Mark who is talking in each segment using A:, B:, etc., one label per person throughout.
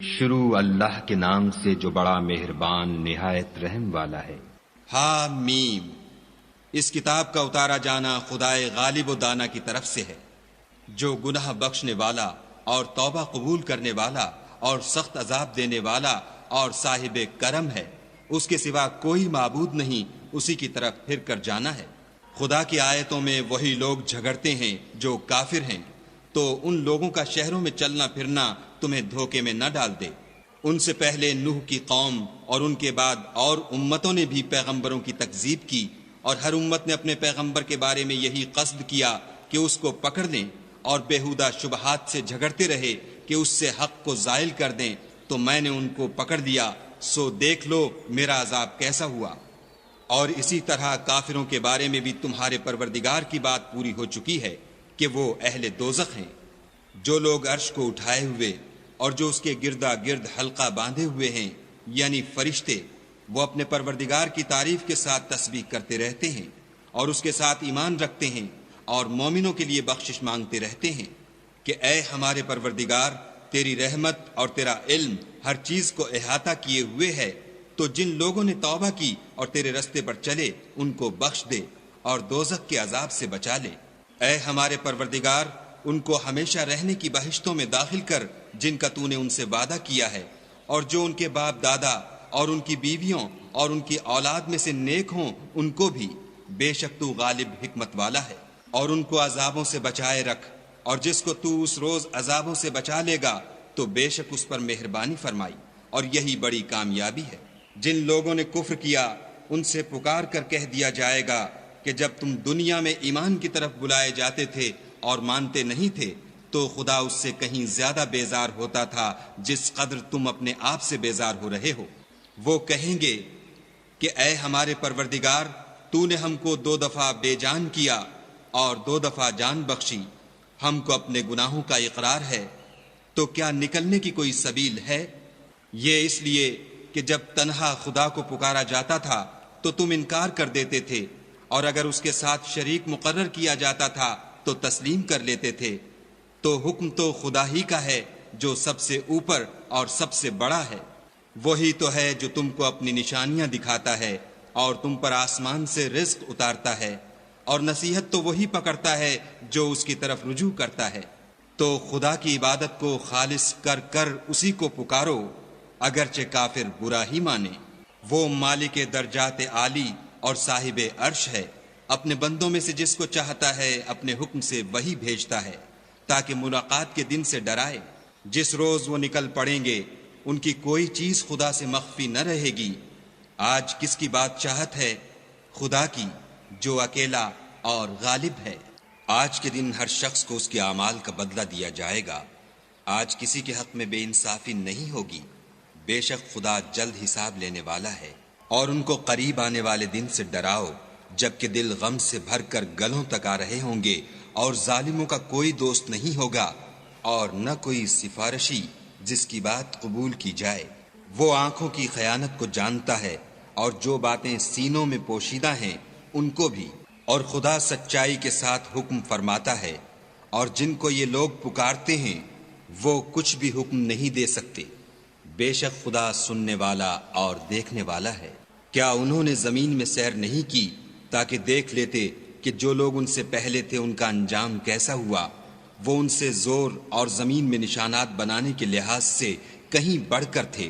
A: شروع اللہ کے نام سے جو بڑا مہربان نہایت رحم والا ہے۔
B: حامیم، اس کتاب کا اتارا جانا خدائے غالب و دانا کی طرف سے ہے، جو گناہ بخشنے والا اور توبہ قبول کرنے والا اور سخت عذاب دینے والا اور صاحب کرم ہے، اس کے سوا کوئی معبود نہیں، اسی کی طرف پھر کر جانا ہے۔ خدا کی آیتوں میں وہی لوگ جھگڑتے ہیں جو کافر ہیں، تو ان لوگوں کا شہروں میں چلنا پھرنا تمہیں دھوکے میں نہ ڈال دے۔ ان سے پہلے نوح کی قوم اور ان کے بعد اور امتوں نے بھی پیغمبروں کی تکذیب کی، اور ہر امت نے اپنے پیغمبر کے بارے میں یہی قصد کیا کہ اس کو پکڑ لیں، اور بےہودہ شبہات سے جھگڑتے رہے کہ اس سے حق کو زائل کر دیں، تو میں نے ان کو پکڑ لیا، سو دیکھ لو میرا عذاب کیسا ہوا۔ اور اسی طرح کافروں کے بارے میں بھی تمہارے پروردگار کی بات پوری ہو چکی ہے کہ وہ اہل دوزخ ہیں۔ جو لوگ عرش کو اٹھائے ہوئے اور جو اس کے گردا گرد حلقہ باندھے ہوئے ہیں، یعنی فرشتے، وہ اپنے پروردگار کی تعریف کے ساتھ تسبیح کرتے رہتے ہیں اور اس کے ساتھ ایمان رکھتے ہیں اور مومنوں کے لیے بخشش مانگتے رہتے ہیں کہ اے ہمارے پروردگار، تیری رحمت اور تیرا علم ہر چیز کو احاطہ کیے ہوئے ہے، تو جن لوگوں نے توبہ کی اور تیرے رستے پر چلے ان کو بخش دے اور دوزخ کے عذاب سے بچا لے۔ اے ہمارے پروردگار، ان کو ہمیشہ رہنے کی بہشتوں میں داخل کر جن کا تو نے ان سے وعدہ کیا ہے، اور جو ان کے باپ دادا اور ان کی بیویوں اور ان کی اولاد میں سے نیک ہوں ان کو بھی، بے شک تو غالب حکمت والا ہے۔ اور ان کو عذابوں سے بچائے رکھ، اور جس کو تو اس روز عذابوں سے بچا لے گا تو بے شک اس پر مہربانی فرمائی، اور یہی بڑی کامیابی ہے۔ جن لوگوں نے کفر کیا ان سے پکار کر کہہ دیا جائے گا کہ جب تم دنیا میں ایمان کی طرف بلائے جاتے تھے اور مانتے نہیں تھے تو خدا اس سے کہیں زیادہ بیزار ہوتا تھا جس قدر تم اپنے آپ سے بیزار ہو رہے ہو۔ وہ کہیں گے کہ اے ہمارے پروردگار، تو نے ہم کو 2 دفعہ بے جان کیا اور 2 دفعہ جان بخشی، ہم کو اپنے گناہوں کا اقرار ہے، تو کیا نکلنے کی کوئی سبیل ہے؟ یہ اس لیے کہ جب تنہا خدا کو پکارا جاتا تھا تو تم انکار کر دیتے تھے، اور اگر اس کے ساتھ شریک مقرر کیا جاتا تھا تو تسلیم کر لیتے تھے۔ تو حکم تو خدا ہی کا ہے جو سب سے اوپر اور سب سے بڑا ہے۔ وہی تو ہے جو تم کو اپنی نشانیاں دکھاتا ہے اور تم پر آسمان سے رزق اتارتا ہے، اور نصیحت تو وہی پکڑتا ہے جو اس کی طرف رجوع کرتا ہے۔ تو خدا کی عبادت کو خالص کر کر اسی کو پکارو، اگرچہ کافر برا ہی مانے۔ وہ مالک درجات عالی اور صاحب عرش ہے، اپنے بندوں میں سے جس کو چاہتا ہے اپنے حکم سے وہی بھیجتا ہے تاکہ ملاقات کے دن سے ڈرائے۔ جس روز وہ نکل پڑیں گے ان کی کوئی چیز خدا سے مخفی نہ رہے گی۔ آج کس کی بادشاہت ہے؟ خدا کی، جو اکیلا اور غالب ہے۔ آج کے دن ہر شخص کو اس کے اعمال کا بدلہ دیا جائے گا۔ آج کسی کے حق میں بے انصافی نہیں ہوگی، بے شک خدا جلد حساب لینے والا ہے۔ اور ان کو قریب آنے والے دن سے ڈراؤ جبکہ دل غم سے بھر کر گلوں تک آ رہے ہوں گے، اور ظالموں کا کوئی دوست نہیں ہوگا اور نہ کوئی سفارشی جس کی بات قبول کی جائے۔ وہ آنکھوں کی خیانت کو جانتا ہے اور جو باتیں سینوں میں پوشیدہ ہیں ان کو بھی، اور خدا سچائی کے ساتھ حکم فرماتا ہے، اور جن کو یہ لوگ پکارتے ہیں وہ کچھ بھی حکم نہیں دے سکتے، بے شک خدا سننے والا اور دیکھنے والا ہے۔ کیا انہوں نے زمین میں سیر نہیں کی تاکہ دیکھ لیتے کہ جو لوگ ان سے پہلے تھے ان کا انجام کیسا ہوا؟ وہ ان سے زور اور زمین میں نشانات بنانے کے لحاظ سے کہیں بڑھ کر تھے،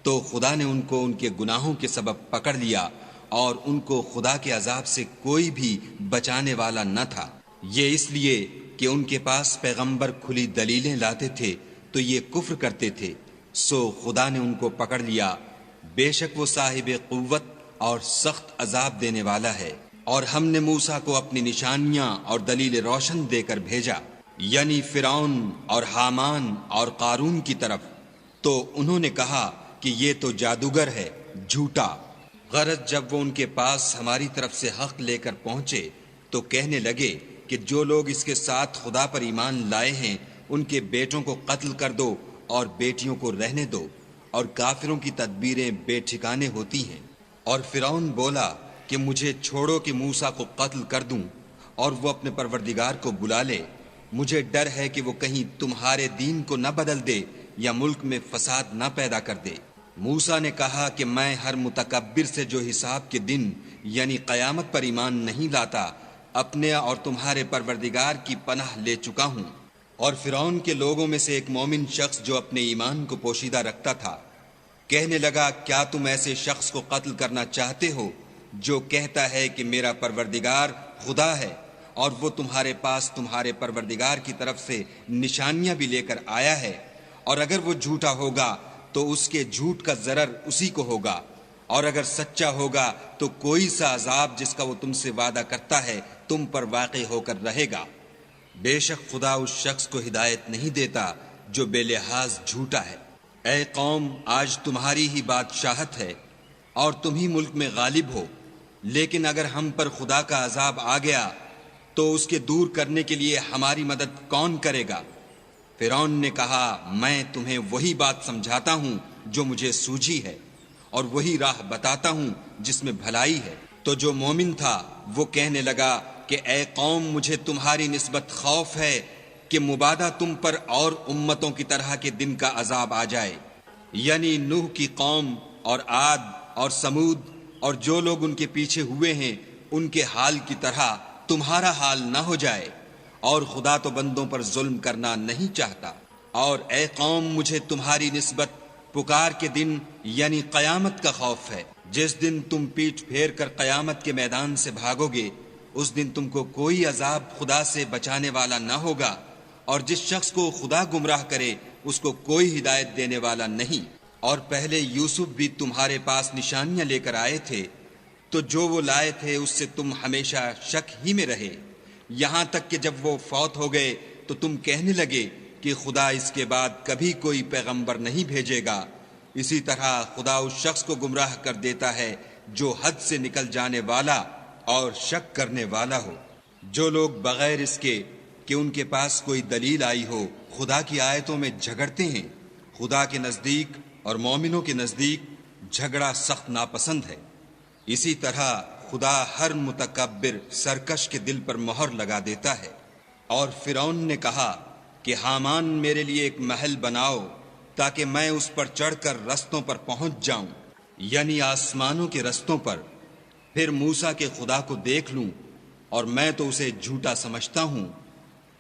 B: تو خدا نے ان کو ان کے گناہوں کے سبب پکڑ لیا، اور ان کو خدا کے عذاب سے کوئی بھی بچانے والا نہ تھا۔ یہ اس لیے کہ ان کے پاس پیغمبر کھلی دلیلیں لاتے تھے تو یہ کفر کرتے تھے، سو خدا نے ان کو پکڑ لیا۔ بے شک وہ صاحب قوت اور سخت عذاب دینے والا ہے۔ اور ہم نے موسیٰ کو اپنی نشانیاں اور دلیل روشن دے کر بھیجا، یعنی فرعون اور حامان اور قارون کی طرف، تو انہوں نے کہا کہ یہ تو جادوگر ہے، جھوٹا۔ غرض جب وہ ان کے پاس ہماری طرف سے حق لے کر پہنچے تو کہنے لگے کہ جو لوگ اس کے ساتھ خدا پر ایمان لائے ہیں ان کے بیٹوں کو قتل کر دو اور بیٹیوں کو رہنے دو، اور کافروں کی تدبیریں بے ٹھکانے ہوتی ہیں۔ اور فرعون بولا کہ مجھے چھوڑو کہ موسیٰ کو قتل کر دوں اور وہ اپنے پروردگار کو بلا لے، مجھے ڈر ہے کہ وہ کہیں تمہارے دین کو نہ بدل دے یا ملک میں فساد نہ پیدا کر دے۔ موسیٰ نے کہا کہ میں ہر متکبر سے جو حساب کے دن یعنی قیامت پر ایمان نہیں لاتا اپنے اور تمہارے پروردگار کی پناہ لے چکا ہوں۔ اور فرعون کے لوگوں میں سے ایک مومن شخص جو اپنے ایمان کو پوشیدہ رکھتا تھا کہنے لگا، کیا تم ایسے شخص کو قتل کرنا چاہتے ہو جو کہتا ہے کہ میرا پروردگار خدا ہے، اور وہ تمہارے پاس تمہارے پروردگار کی طرف سے نشانیاں بھی لے کر آیا ہے، اور اگر وہ جھوٹا ہوگا تو اس کے جھوٹ کا ضرر اسی کو ہوگا، اور اگر سچا ہوگا تو کوئی سا عذاب جس کا وہ تم سے وعدہ کرتا ہے تم پر واقع ہو کر رہے گا۔ بے شک خدا اس شخص کو ہدایت نہیں دیتا جو بے لحاظ جھوٹا ہے۔ اے قوم، آج تمہاری ہی بادشاہت ہے اور تم ہی ملک میں غالب ہو، لیکن اگر ہم پر خدا کا عذاب آ گیا تو اس کے دور کرنے کے لیے ہماری مدد کون کرے گا؟ فرعون نے کہا، میں تمہیں وہی بات سمجھاتا ہوں جو مجھے سوجھی ہے، اور وہی راہ بتاتا ہوں جس میں بھلائی ہے۔ تو جو مومن تھا وہ کہنے لگا کہ اے قوم، مجھے تمہاری نسبت خوف ہے کہ مبادا تم پر اور امتوں کی طرح کے دن کا عذاب آ جائے، یعنی نوح کی قوم اور عاد اور سمود اور جو لوگ ان کے پیچھے ہوئے ہیں ان کے حال کی طرح تمہارا حال نہ ہو جائے، اور خدا تو بندوں پر ظلم کرنا نہیں چاہتا۔ اور اے قوم، مجھے تمہاری نسبت پکار کے دن یعنی قیامت کا خوف ہے۔ جس دن تم پیٹھ پھیر کر قیامت کے میدان سے بھاگو گے اس دن تم کو کوئی عذاب خدا سے بچانے والا نہ ہوگا، اور جس شخص کو خدا گمراہ کرے اس کو کوئی ہدایت دینے والا نہیں۔ اور پہلے یوسف بھی تمہارے پاس نشانیاں لے کر آئے تھے، تو جو وہ لائے تھے اس سے تم ہمیشہ شک ہی میں رہے، یہاں تک کہ جب وہ فوت ہو گئے تو تم کہنے لگے کہ خدا اس کے بعد کبھی کوئی پیغمبر نہیں بھیجے گا۔ اسی طرح خدا اس شخص کو گمراہ کر دیتا ہے جو حد سے نکل جانے والا اور شک کرنے والا ہو۔ جو لوگ بغیر اس کے کہ ان کے پاس کوئی دلیل آئی ہو خدا کی آیتوں میں جھگڑتے ہیں، خدا کے نزدیک اور مومنوں کے نزدیک جھگڑا سخت ناپسند ہے۔ اسی طرح خدا ہر متکبر سرکش کے دل پر مہر لگا دیتا ہے۔ اور فرعون نے کہا کہ حامان میرے لیے ایک محل بناؤ تاکہ میں اس پر چڑھ کر رستوں پر پہنچ جاؤں، یعنی آسمانوں کے رستوں پر، پھر موسیٰ کے خدا کو دیکھ لوں، اور میں تو اسے جھوٹا سمجھتا ہوں۔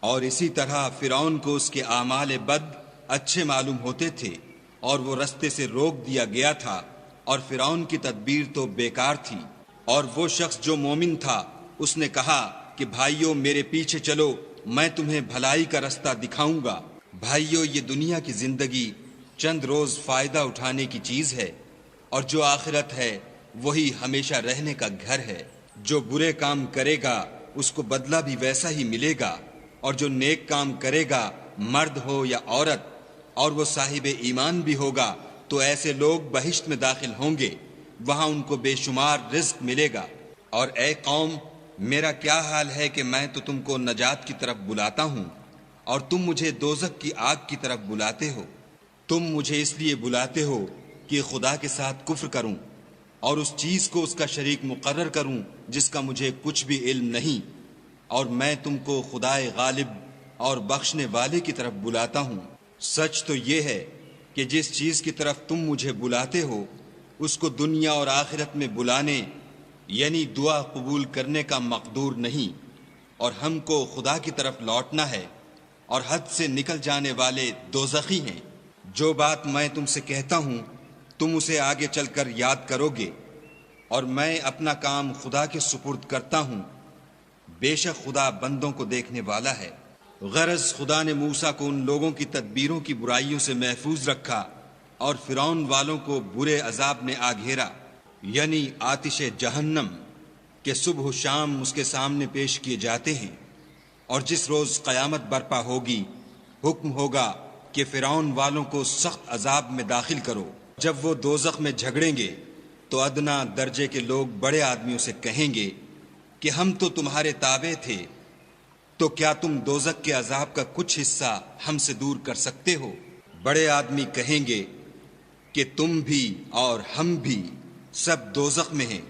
B: اور اسی طرح فرعون کو اس کے اعمال بد اچھے معلوم ہوتے تھے اور وہ رستے سے روک دیا گیا تھا، اور فرعون کی تدبیر تو بیکار تھی۔ اور وہ شخص جو مومن تھا اس نے کہا کہ بھائیو میرے پیچھے چلو، میں تمہیں بھلائی کا رستہ دکھاؤں گا۔ بھائیو، یہ دنیا کی زندگی چند روز فائدہ اٹھانے کی چیز ہے، اور جو آخرت ہے وہی ہمیشہ رہنے کا گھر ہے۔ جو برے کام کرے گا اس کو بدلہ بھی ویسا ہی ملے گا، اور جو نیک کام کرے گا مرد ہو یا عورت اور وہ صاحب ایمان بھی ہوگا تو ایسے لوگ بہشت میں داخل ہوں گے، وہاں ان کو بے شمار رزق ملے گا۔ اور اے قوم، میرا کیا حال ہے کہ میں تو تم کو نجات کی طرف بلاتا ہوں اور تم مجھے دوزخ کی آگ کی طرف بلاتے ہو۔ تم مجھے اس لیے بلاتے ہو کہ خدا کے ساتھ کفر کروں اور اس چیز کو اس کا شریک مقرر کروں جس کا مجھے کچھ بھی علم نہیں، اور میں تم کو خدائے غالب اور بخشنے والے کی طرف بلاتا ہوں۔ سچ تو یہ ہے کہ جس چیز کی طرف تم مجھے بلاتے ہو اس کو دنیا اور آخرت میں بلانے یعنی دعا قبول کرنے کا مقدور نہیں، اور ہم کو خدا کی طرف لوٹنا ہے، اور حد سے نکل جانے والے دوزخی ہیں۔ جو بات میں تم سے کہتا ہوں تم اسے آگے چل کر یاد کرو گے، اور میں اپنا کام خدا کے سپرد کرتا ہوں، بے شک خدا بندوں کو دیکھنے والا ہے۔ غرض خدا نے موسیٰ کو ان لوگوں کی تدبیروں کی برائیوں سے محفوظ رکھا، اور فرعون والوں کو برے عذاب نے آ گھیرا، یعنی آتش جہنم کہ صبح و شام اس کے سامنے پیش کیے جاتے ہیں۔ اور جس روز قیامت برپا ہوگی حکم ہوگا کہ فرعون والوں کو سخت عذاب میں داخل کرو۔ جب وہ دوزخ میں جھگڑیں گے تو ادنا درجے کے لوگ بڑے آدمیوں سے کہیں گے کہ ہم تو تمہارے تابع تھے، تو کیا تم دوزخ کے عذاب کا کچھ حصہ ہم سے دور کر سکتے ہو؟ بڑے آدمی کہیں گے کہ تم بھی اور ہم بھی سب دوزخ میں ہیں،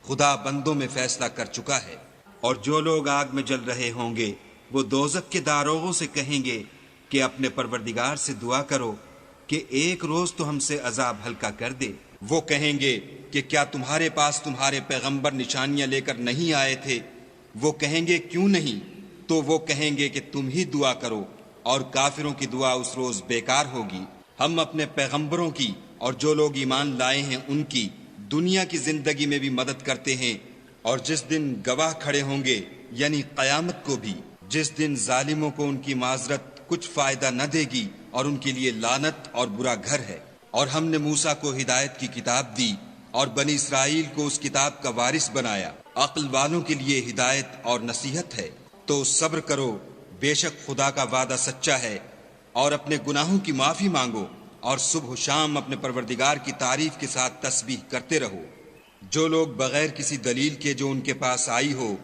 B: خدا بندوں میں فیصلہ کر چکا ہے۔ اور جو لوگ آگ میں جل رہے ہوں گے وہ دوزخ کے داروغوں سے کہیں گے کہ اپنے پروردگار سے دعا کرو کہ ایک روز تو ہم سے عذاب ہلکا کر دے۔ وہ کہیں گے کہ کیا تمہارے پاس تمہارے پیغمبر نشانیاں لے کر نہیں آئے تھے؟ وہ کہیں گے کیوں نہیں؟ تو وہ کہیں گے کہ تم ہی دعا کرو، اور کافروں کی دعا اس روز بیکار ہوگی۔ ہم اپنے پیغمبروں کی اور جو لوگ ایمان لائے ہیں ان کی دنیا کی زندگی میں بھی مدد کرتے ہیں، اور جس دن گواہ کھڑے ہوں گے یعنی قیامت کو بھی، جس دن ظالموں کو ان کی معذرت کچھ فائدہ نہ دے گی اور ان کے لیے لعنت اور برا گھر ہے۔ اور ہم نے موسیٰ کو ہدایت کی کتاب دی اور بنی اسرائیل کو اس کتاب کا وارث بنایا۔ عقل والوں کے لیے ہدایت اور نصیحت ہے۔ تو صبر کرو، بے شک خدا کا وعدہ سچا ہے، اور اپنے گناہوں کی معافی مانگو، اور صبح و شام اپنے پروردگار کی تعریف کے ساتھ تسبیح کرتے رہو۔ جو لوگ بغیر کسی دلیل کے جو ان کے پاس آئی ہو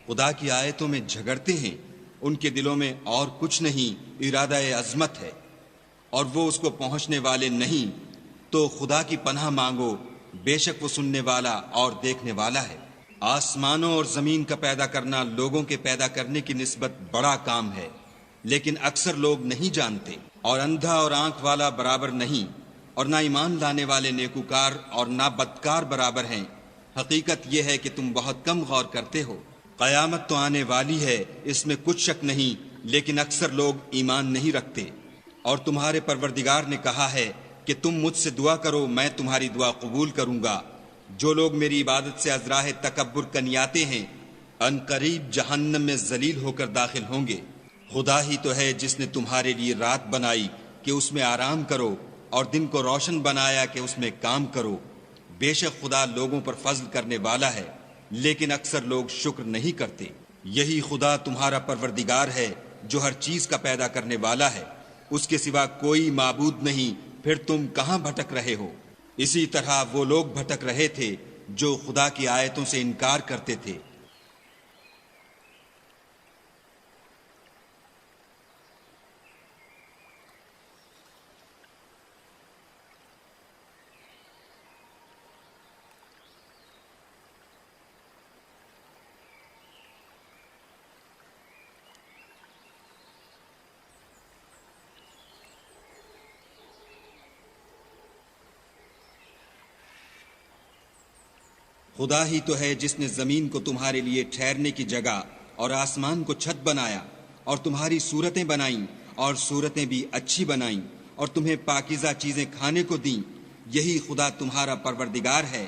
B: خدا کی آیتوں میں جھگڑتے ہیں، ان کے دلوں میں اور کچھ نہیں، ارادہ عظمت ہے، اور وہ اس کو پہنچنے والے نہیں۔ تو خدا کی پناہ مانگو، بے شک وہ سننے والا اور دیکھنے والا ہے۔ آسمانوں اور زمین کا پیدا کرنا لوگوں کے پیدا کرنے کی نسبت بڑا کام ہے، لیکن اکثر لوگ نہیں جانتے۔ اور اندھا اور آنکھ والا برابر نہیں، اور نہ ایمان لانے والے نیکوکار اور نہ بدکار برابر ہیں۔ حقیقت یہ ہے کہ تم بہت کم غور کرتے ہو۔ قیامت تو آنے والی ہے، اس میں کچھ شک نہیں، لیکن اکثر لوگ ایمان نہیں رکھتے۔ اور تمہارے پروردگار نے کہا ہے کہ تم مجھ سے دعا کرو، میں تمہاری دعا قبول کروں گا۔ جو لوگ میری عبادت سے از راہ تکبر کنیاتے ہیں، ان قریب جہنم میں ذلیل ہو کر داخل ہوں گے۔ خدا ہی تو ہے جس نے تمہارے لیے رات بنائی کہ اس میں آرام کرو، اور دن کو روشن بنایا کہ اس میں کام کرو۔ بے شک خدا لوگوں پر فضل کرنے والا ہے، لیکن اکثر لوگ شکر نہیں کرتے۔ یہی خدا تمہارا پروردگار ہے جو ہر چیز کا پیدا کرنے والا ہے، اس کے سوا کوئی معبود نہیں، پھر تم کہاں بھٹک رہے ہو؟ اسی طرح وہ لوگ بھٹک رہے تھے جو خدا کی آیتوں سے انکار کرتے تھے۔ خدا ہی تو ہے جس نے زمین کو تمہارے لیے ٹھہرنے کی جگہ اور آسمان کو چھت بنایا، اور تمہاری صورتیں بنائیں، اور صورتیں بھی اچھی بنائیں، اور تمہیں پاکیزہ چیزیں کھانے کو دیں۔ یہی خدا تمہارا پروردگار ہے۔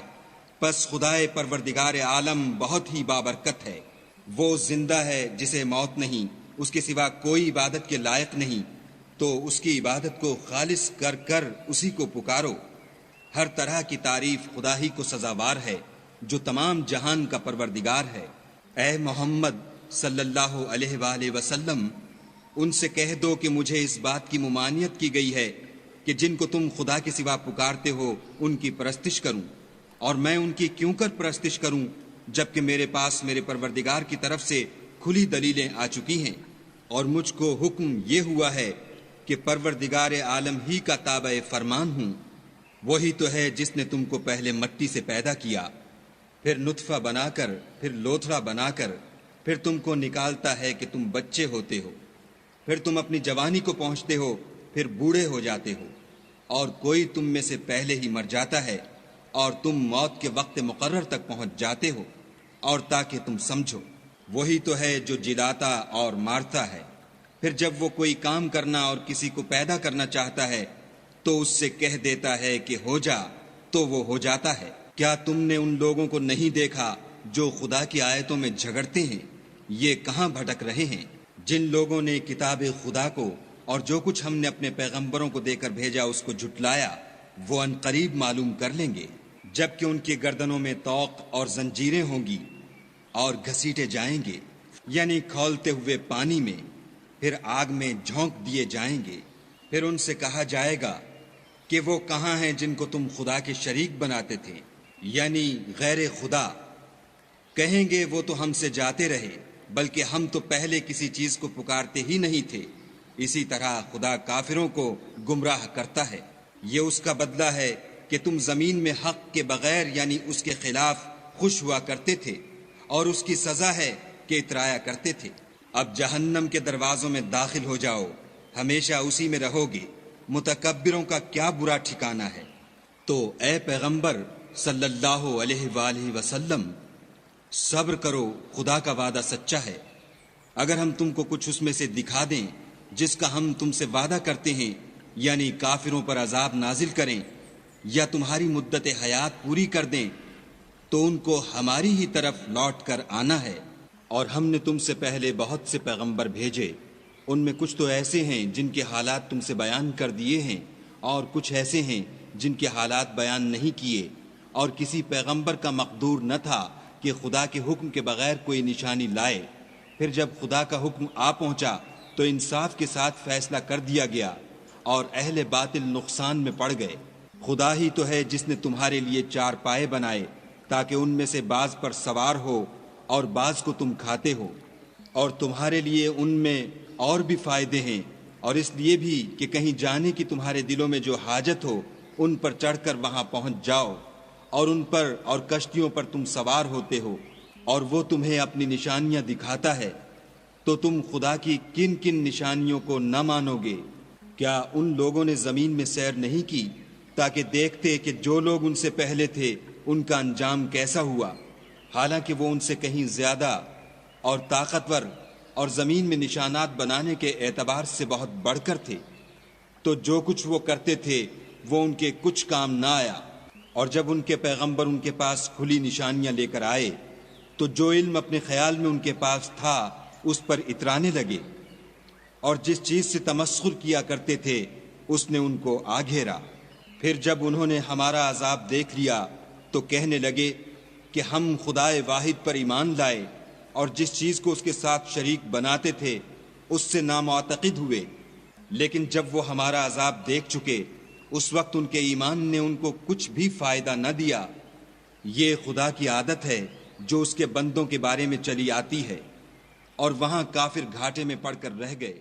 B: پس خدائے پروردگار عالم بہت ہی بابرکت ہے۔ وہ زندہ ہے جسے موت نہیں، اس کے سوا کوئی عبادت کے لائق نہیں، تو اس کی عبادت کو خالص کر کر اسی کو پکارو۔ ہر طرح کی تعریف خدا ہی کو سزاوار ہے جو تمام جہان کا پروردگار ہے۔ اے محمد صلی اللہ علیہ وآلہ وسلم، ان سے کہہ دو کہ مجھے اس بات کی ممانعت کی گئی ہے کہ جن کو تم خدا کے سوا پکارتے ہو ان کی پرستش کروں، اور میں ان کی کیوں کر پرستش کروں جبکہ میرے پاس میرے پروردگار کی طرف سے کھلی دلیلیں آ چکی ہیں، اور مجھ کو حکم یہ ہوا ہے کہ پروردگار عالم ہی کا تابع فرمان ہوں۔ وہی تو ہے جس نے تم کو پہلے مٹی سے پیدا کیا، پھر نطفہ بنا کر، پھر لوتھڑا بنا کر، پھر تم کو نکالتا ہے کہ تم بچے ہوتے ہو، پھر تم اپنی جوانی کو پہنچتے ہو، پھر بوڑھے ہو جاتے ہو، اور کوئی تم میں سے پہلے ہی مر جاتا ہے، اور تم موت کے وقت مقرر تک پہنچ جاتے ہو، اور تاکہ تم سمجھو۔ وہی تو ہے جو جلاتا اور مارتا ہے، پھر جب وہ کوئی کام کرنا اور کسی کو پیدا کرنا چاہتا ہے تو اس سے کہہ دیتا ہے کہ ہو جا، تو وہ ہو جاتا ہے۔ کیا تم نے ان لوگوں کو نہیں دیکھا جو خدا کی آیتوں میں جھگڑتے ہیں؟ یہ کہاں بھٹک رہے ہیں؟ جن لوگوں نے کتاب خدا کو اور جو کچھ ہم نے اپنے پیغمبروں کو دے کر بھیجا اس کو جھٹلایا، وہ ان قریب معلوم کر لیں گے، جبکہ ان کی گردنوں میں طوق اور زنجیریں ہوں گی، اور گھسیٹے جائیں گے، یعنی کھولتے ہوئے پانی میں، پھر آگ میں جھونک دیے جائیں گے۔ پھر ان سے کہا جائے گا کہ وہ کہاں ہیں جن کو تم خدا کے شریک بناتے تھے، یعنی غیر خدا؟ کہیں گے وہ تو ہم سے جاتے رہے، بلکہ ہم تو پہلے کسی چیز کو پکارتے ہی نہیں تھے۔ اسی طرح خدا کافروں کو گمراہ کرتا ہے۔ یہ اس کا بدلہ ہے کہ تم زمین میں حق کے بغیر یعنی اس کے خلاف خوش ہوا کرتے تھے، اور اس کی سزا ہے کہ اترایا کرتے تھے۔ اب جہنم کے دروازوں میں داخل ہو جاؤ، ہمیشہ اسی میں رہو گے، متکبروں کا کیا برا ٹھکانہ ہے۔ تو اے پیغمبر صلی اللہ علیہ وآلہ وسلم، صبر کرو، خدا کا وعدہ سچا ہے۔ اگر ہم تم کو کچھ اس میں سے دکھا دیں جس کا ہم تم سے وعدہ کرتے ہیں، یعنی کافروں پر عذاب نازل کریں یا تمہاری مدت حیات پوری کر دیں، تو ان کو ہماری ہی طرف لوٹ کر آنا ہے۔ اور ہم نے تم سے پہلے بہت سے پیغمبر بھیجے، ان میں کچھ تو ایسے ہیں جن کے حالات تم سے بیان کر دیے ہیں، اور کچھ ایسے ہیں جن کے حالات بیان نہیں کیے، اور کسی پیغمبر کا مقدور نہ تھا کہ خدا کے حکم کے بغیر کوئی نشانی لائے۔ پھر جب خدا کا حکم آ پہنچا تو انصاف کے ساتھ فیصلہ کر دیا گیا، اور اہل باطل نقصان میں پڑ گئے۔ خدا ہی تو ہے جس نے تمہارے لیے 4 پائے بنائے تاکہ ان میں سے بعض پر سوار ہو اور بعض کو تم کھاتے ہو، اور تمہارے لیے ان میں اور بھی فائدے ہیں، اور اس لیے بھی کہ کہیں جانے کی تمہارے دلوں میں جو حاجت ہو ان پر چڑھ کر وہاں پہنچ جاؤ، اور ان پر اور کشتیوں پر تم سوار ہوتے ہو، اور وہ تمہیں اپنی نشانیاں دکھاتا ہے۔ تو تم خدا کی کن کن نشانیوں کو نہ مانو گے؟ کیا ان لوگوں نے زمین میں سیر نہیں کی تاکہ دیکھتے کہ جو لوگ ان سے پہلے تھے ان کا انجام کیسا ہوا، حالانکہ وہ ان سے کہیں زیادہ اور طاقتور اور زمین میں نشانات بنانے کے اعتبار سے بہت بڑھ کر تھے۔ تو جو کچھ وہ کرتے تھے وہ ان کے کچھ کام نہ آیا، اور جب ان کے پیغمبر ان کے پاس کھلی نشانیاں لے کر آئے تو جو علم اپنے خیال میں ان کے پاس تھا اس پر اترانے لگے، اور جس چیز سے تمسخر کیا کرتے تھے اس نے ان کو آ گھیرا۔ پھر جب انہوں نے ہمارا عذاب دیکھ لیا تو کہنے لگے کہ ہم خدائے واحد پر ایمان لائے، اور جس چیز کو اس کے ساتھ شریک بناتے تھے اس سے نامعتقد ہوئے۔ لیکن جب وہ ہمارا عذاب دیکھ چکے اس وقت ان کے ایمان نے ان کو کچھ بھی فائدہ نہ دیا۔ یہ خدا کی عادت ہے جو اس کے بندوں کے بارے میں چلی آتی ہے، اور وہاں کافر گھاٹے میں پڑ کر رہ گئے۔